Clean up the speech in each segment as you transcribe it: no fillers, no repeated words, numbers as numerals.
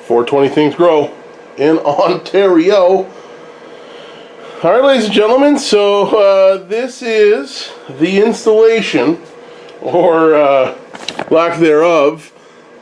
420 things grow in Ontario. All right, ladies and gentlemen, so this is the installation, or lack thereof,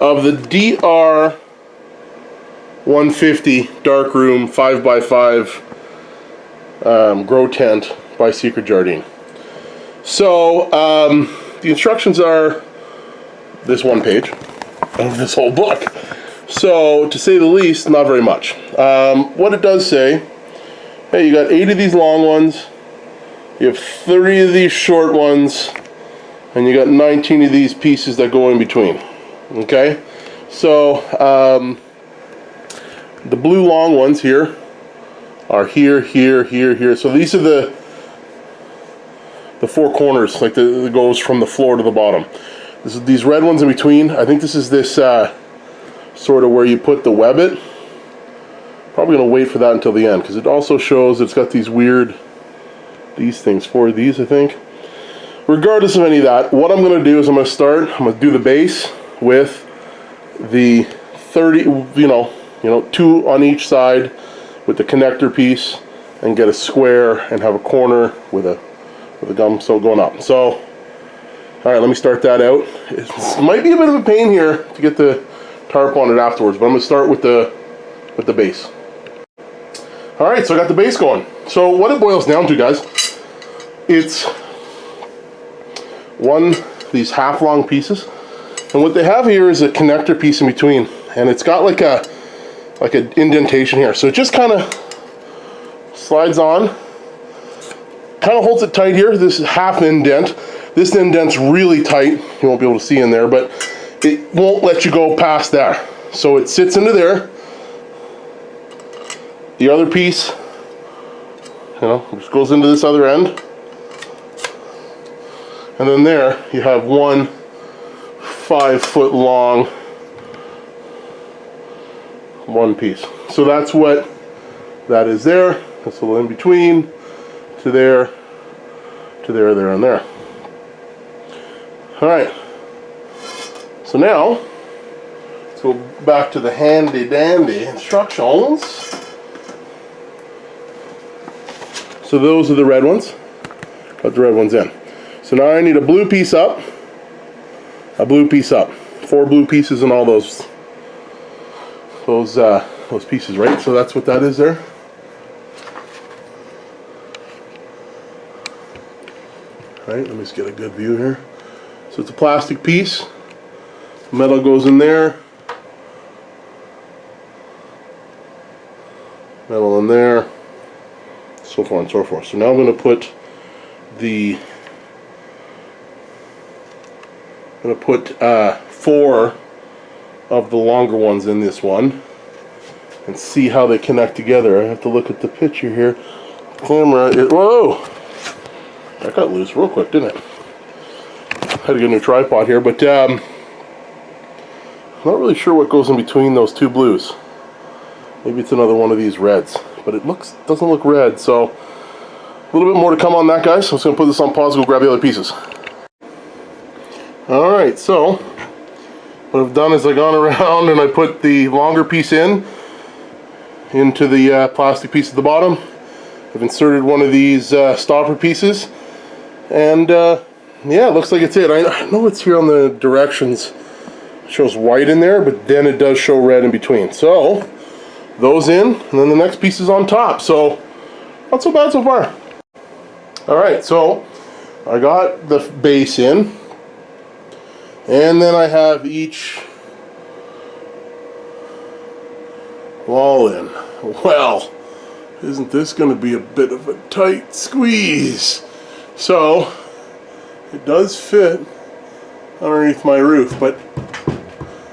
of the DR150 darkroom 5x5 grow tent by Secret Jardin. So the instructions are this one page of this whole book. So to say the least, not very much. What it does say, hey, you got 8 of these long ones, you have 30 of these short ones, and you got 19 of these pieces that go in between. Okay, so the blue long ones here are here, here, here, here. So these are the 4 corners, like that goes from the floor to the bottom. This is these red ones in between. I think this is this sort of where you put the webbit. Probably gonna wait for that until the end because it also shows it's got these weird, these things, 4 of these I think. Regardless of any of that, what I'm gonna do is I'm gonna do the base with the 30, you know, 2 on each side with the connector piece, and get a square and have a corner with a gum so going up. So, all right, let me start that out. It might be a bit of a pain here to get the tarp on it afterwards, but I'm gonna start with the base. All right, so I got the base going. So what it boils down to, guys, it's these half long pieces, and what they have here is a connector piece in between, and it's got like an indentation here. So it just kind of slides on, kind of holds it tight here. This is half indent. This indent's really tight. You won't be able to see in there, but it won't let you go past there. So it sits into there. The other piece, just goes into this other end. And then there you have one 5-foot long one piece. So that's what that is there. That's a little in between to there, to there, there, and there. All right. So now let's go back to the handy dandy instructions. So those are the red ones. Put the red ones in. So now I need a blue piece up, a blue piece up. 4 blue pieces and all those pieces, right? So that's what that is there. All right, let me just get a good view here. So it's a plastic piece. Metal goes in there. Metal in there. So far and so forth. So now I'm going to put the 4 of the longer ones in this one and see how they connect together. I have to look at the picture here. Camera, whoa! That got loose real quick, didn't it? Had to get a new tripod here, but I'm not really sure what goes in between those 2 blues. Maybe it's another one of these reds, but it doesn't look red, so a little bit more to come on that, guys. I'm just going to put this on pause and go grab the other pieces. Alright, so what I've done is I've gone around and I put the longer piece into the plastic piece at the bottom. I've inserted one of these stopper pieces, and yeah, it looks like it's it. I know it's here on the directions. It shows white in there, but then it does show red in between. So those in, and then the next piece is on top. So not so bad so far. Alright, so I got the base in, and then I have each wall in. Well, isn't this going to be a bit of a tight squeeze? So it does fit underneath my roof, but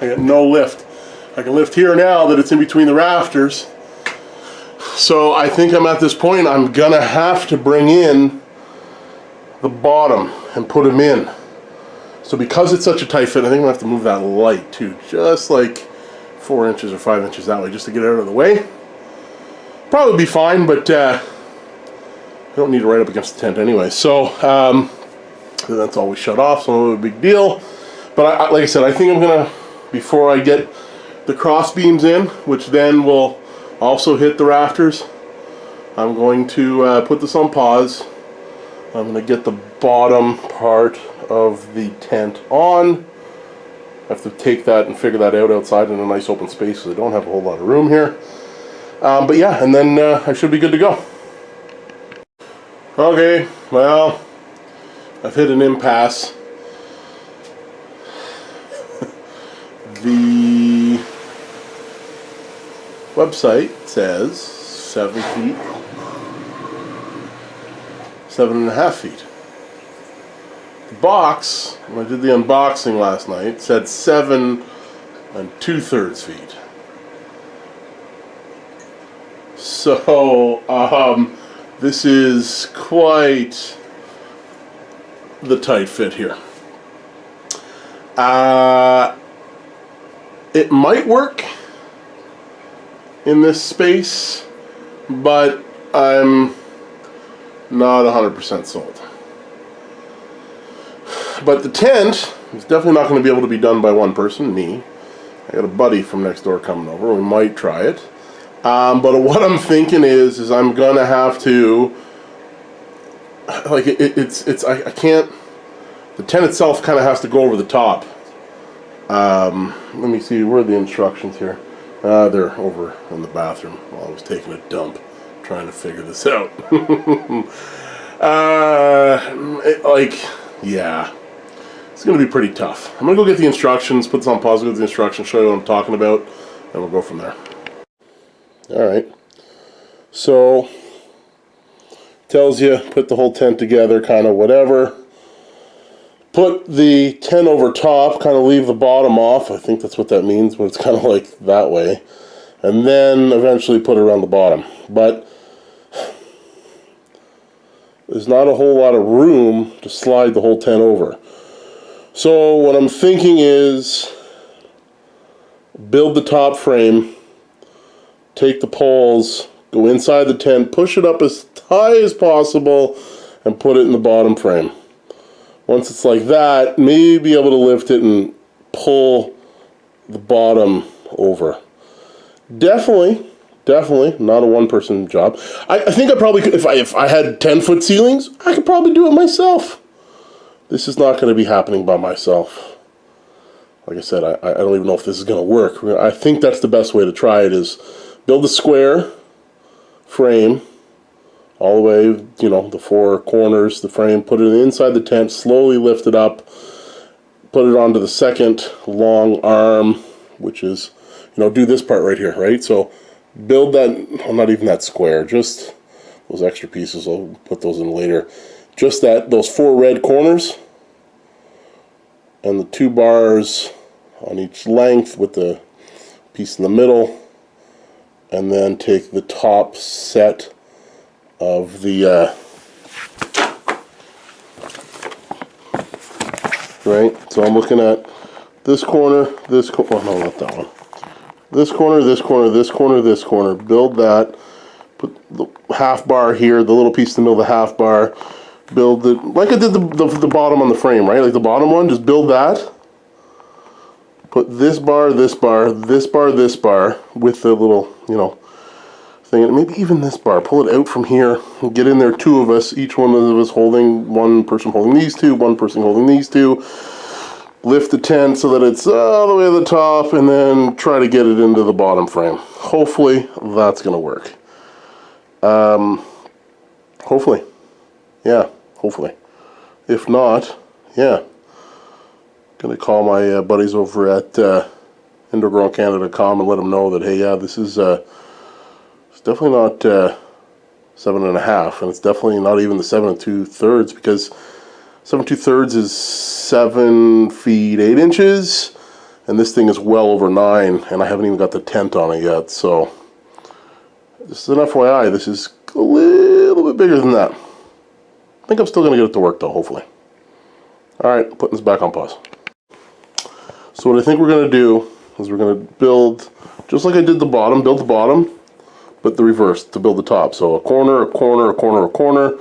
I got no lift. I can lift here now that it's in between the rafters. So I think I'm at this point I'm gonna have to bring in the bottom and put them in. So because it's such a tight fit, I think I'm gonna have to move that light too, just like 4 inches or 5 inches that way, just to get it out of the way. Probably be fine, but I don't need it right up against the tent anyway. So that's always shut off, so no big deal. But like I said, I think I'm gonna, before I get the cross beams in, which then will also hit the rafters. I'm going to put this on pause. I'm going to get the bottom part of the tent on. I have to take that and figure that out outside in a nice open space because I don't have a whole lot of room here. But yeah, and then I should be good to go. Okay, well, I've hit an impasse. The website says 7 feet, 7.5 feet. The box, when I did the unboxing last night, said 7 2/3 feet. So, this is quite the tight fit here. It might work in this space, but I'm not 100% sold. But the tent is definitely not going to be able to be done by one person, me. I got a buddy from next door coming over. We might try it. But what I'm thinking is I'm gonna have to, like, I can't. The tent itself kind of has to go over the top. Let me see. Where are the instructions here? They're over in the bathroom while I was taking a dump, trying to figure this out. Yeah, it's gonna be pretty tough. I'm gonna go get the instructions, put this on pause, go get the instructions, show you what I'm talking about, and we'll go from there. Alright, so tells you put the whole tent together, kind of whatever. Put the tent over top, kind of leave the bottom off. I think that's what that means, but it's kind of like that way. And then eventually put it around the bottom. But there's not a whole lot of room to slide the whole tent over. So what I'm thinking is build the top frame, take the poles, go inside the tent, push it up as high as possible, and put it in the bottom frame. Once it's like that, maybe be able to lift it and pull the bottom over. Definitely not a one-person job. I think I probably could, if I had 10-foot ceilings, I could probably do it myself. This is not going to be happening by myself. Like I said, I don't even know if this is going to work. I think that's the best way to try it is build a square frame all the way, you know, the four corners, the frame, put it inside the tent, slowly lift it up, put it onto the second long arm, which is, you know, do this part right here, right? So build that, well, not even that square, just those extra pieces, I'll put those in later. Just those four red corners and the 2 bars on each length with the piece in the middle, and then take the top set of the right, so I'm looking at this corner, oh no, not that one, this corner, this corner, this corner, this corner, build that, put the half bar here, the little piece in the middle of the half bar, build it, like I did the bottom on the frame, right, like the bottom one, just build that, put this bar, this bar, this bar, this bar, with the little, you know, thing, and maybe even this bar, pull it out from here, get in there, 2 of us, each one of us holding, one person holding these 2, one person holding these 2, lift the tent so that it's all the way to the top, and then try to get it into the bottom frame. Hopefully that's going to work. Hopefully. Yeah, hopefully. If not, yeah. Going to call my buddies over at indoorgrowingcanada.com and let them know that, hey, yeah, this is it's definitely not 7.5, and it's definitely not even the 7 2/3, because 7 2/3 is 7 feet 8 inches, and this thing is well over 9, and I haven't even got the tent on it yet. So just an FYI, this is a little bit bigger than that. I think I'm still going to get it to work though, hopefully. Alright, putting this back on pause. So what I think we're going to do is we're going to build, just like I did the bottom, build the bottom, but the reverse, to build the top. So a corner, a corner, a corner, a corner,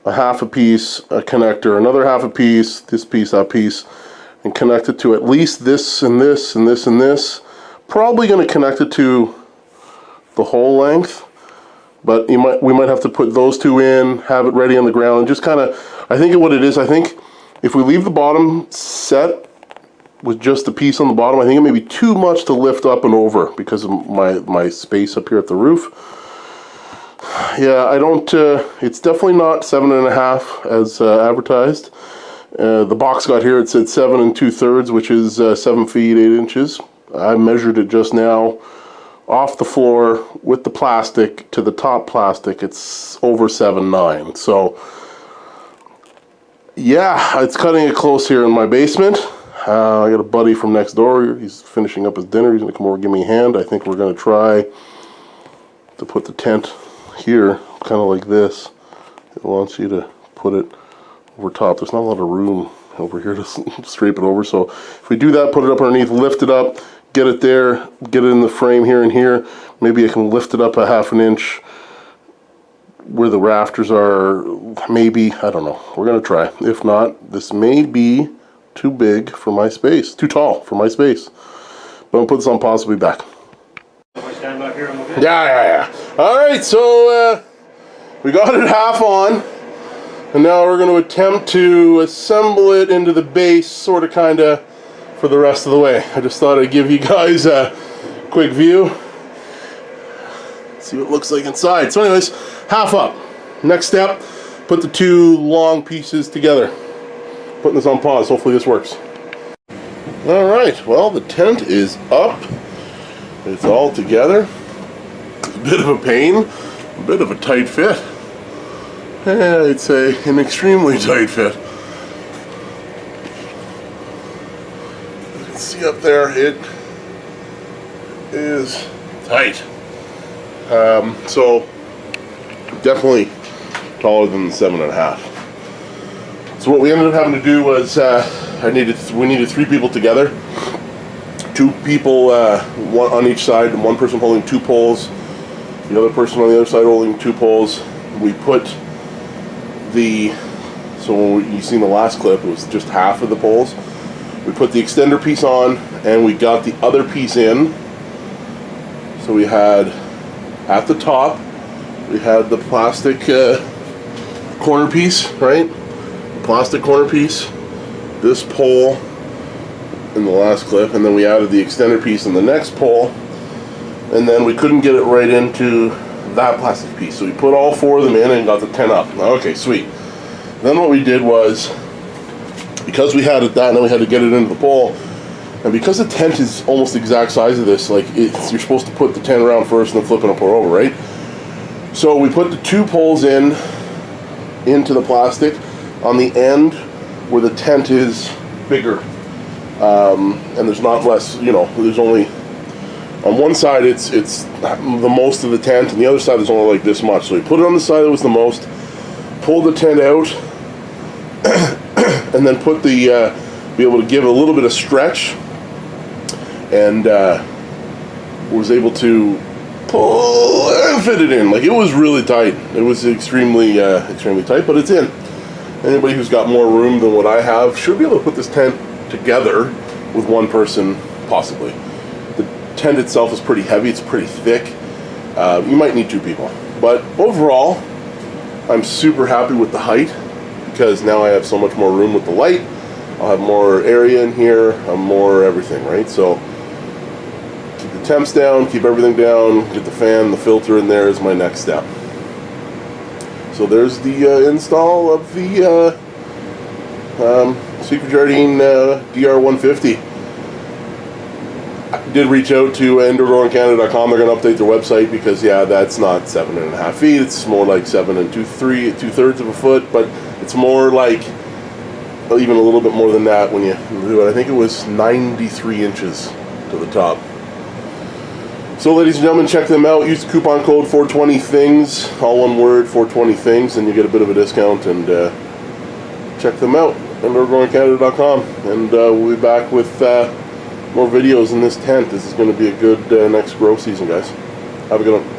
a half a piece, a connector, another half a piece, this piece, that piece, and connect it to at least this and this and this and this. Probably going to connect it to the whole length, but we might have to put those two in, have it ready on the ground, and just kind of, I think what it is, I think if we leave the bottom set with just the piece on the bottom, I think it may be too much to lift up and over because of my space up here at the roof. Yeah, I don't, it's definitely not 7.5 as advertised. The box got here, it said 7 2/3, which is 7 feet 8 inches. I measured it just now off the floor with the plastic to the top plastic. It's over 7.9. So yeah, it's cutting it close here in my basement. I got a buddy from next door. He's finishing up his dinner. He's going to come over and give me a hand. I think we're going to try to put the tent here, kind of like this. It wants you to put it over top. There's not a lot of room over here to scrape it over, so if we do that, put it up underneath, lift it up, get it there, get it in the frame here and here. Maybe I can lift it up a 1/2 inch where the rafters are, maybe, I don't know. We're gonna try. If not, this may be too big for my space, too tall for my space. But I'll put this on pause, I'll be back. Stand back here, I'm okay. Yeah. All right, so we got it half on. And now we're going to attempt to assemble it into the base, sort of, kind of, for the rest of the way. I just thought I'd give you guys a quick view. See what it looks like inside. So anyways, half up. Next step, put the two long pieces together. Putting this on pause, hopefully this works. Alright, well the tent is up. It's all together. It's a bit of a pain, a bit of a tight fit. I'd say an extremely tight fit. You can see up there, it is tight. So definitely taller than the 7.5. So what we ended up having to do was we needed 3 people together. 2 people, one on each side, and one person holding 2 poles. The other person on the other side holding 2 poles. We put so you seen the last clip, it was just half of the poles. We put the extender piece on and we got the other piece in. So we had at the top, we had the plastic corner piece, right? Plastic corner piece, this pole in the last clip, and then we added the extender piece in the next pole, and then we couldn't get it right into that plastic piece, so we put all 4 of them in and got the tent up. Okay, sweet. Then what we did was, because we had it that, and then we had to get it into the pole, and because the tent is almost the exact size of this, like you're supposed to put the tent around first and then flip it up or over, right? So we put the 2 poles into the plastic on the end where the tent is bigger, and there's not less, there's only, on one side it's the most of the tent, and the other side is only like this much. So we put it on the side that was the most, pulled the tent out, and then put be able to give a little bit of stretch, and was able to pull and fit it in. Like, it was really tight. It was extremely tight, but it's in. Anybody who's got more room than what I have should be able to put this tent together with one person, possibly. The tent itself is pretty heavy, it's pretty thick. You might need 2 people. But overall, I'm super happy with the height, because now I have so much more room with the light. I'll have more area in here, more everything, right? So keep the temps down, keep everything down, get the fan, the filter in there is my next step. So there's the install of the Secret Jardin DR150. I did reach out to indoorgrowingcanada.com. They're going to update their website because, yeah, that's not 7.5 feet. It's more like 7 2/3 of a foot, but it's more like even a little bit more than that when you do it. I think it was 93 inches to the top. So, ladies and gentlemen, check them out. Use the coupon code 420things, all one word, 420things, and you get a bit of a discount. And check them out, indoorgrowingcanada.com. And we'll be back with more videos in this tent. This is going to be a good next grow season, guys. Have a good one.